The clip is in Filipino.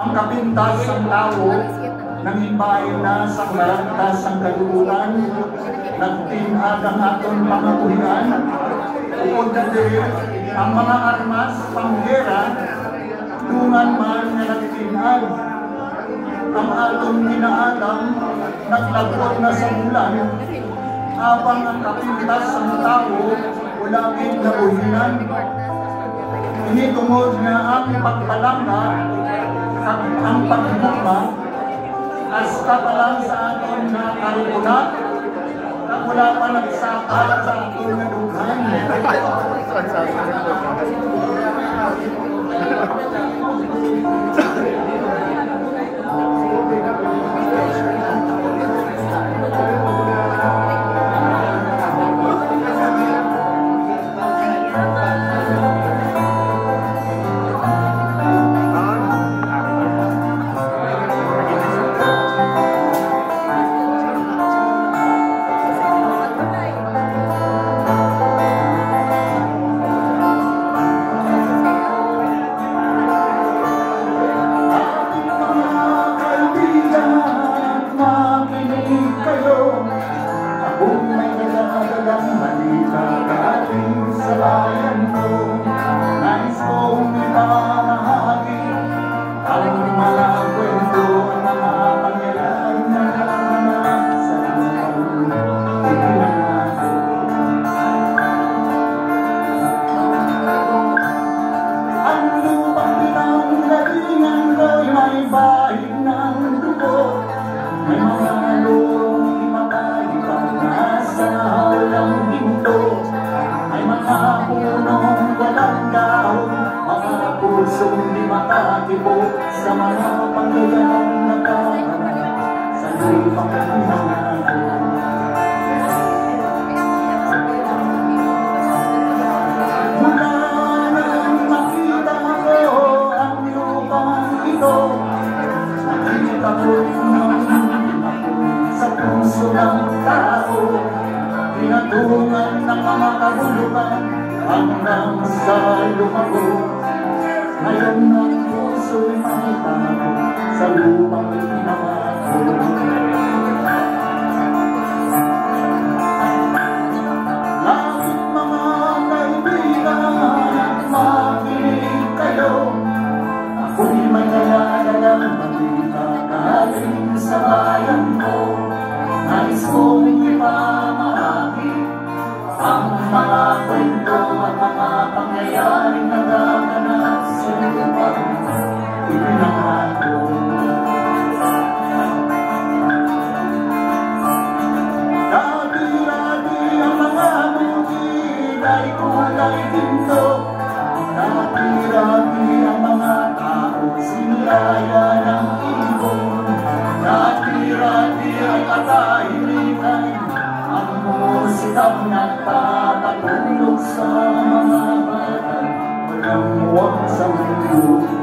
Ang kapintas ng tao, nangimbay na sa karantas ng kaluuran, nagtinag ang aton pangabuhian, upod na din ang mga armas panggera, dungan man na nagtinag. Ang aton ginaalam, naglagod na sa bulan, habang ang kapintas ng tao, ulagin na buhinan. Initungod na ang pagpalangga, ang pagmukha, hasta pa lang sa aton na karugulat, na wala pa nagsaka sa aton na dughan. Sa mga pangyayaring nagkaroon sa lupang pinangalan. Mula nang makita ko ang lupang ito, nakita ko sa puso ng tao, pinatungan ng mga kabulukan hanggang sa lumago. Ngayon ang puso'y may bago sa lupang pinangako. Langit mga kaibigan at makinig kayo, ako'y may nalalalang balita galing sa bayan ko. Nais kong ipamahagi ang mga kwento at mga pangyayaring nagaganap sa lupang ipinangako. Dati-dati ang mga bukid ay kulay ginto, dati-dati ang mga tao sinilaya ng ibon, dati-dati ay katahimikan, ang musikang nagpapatulog sa mga bata, walang muwag sa mundo.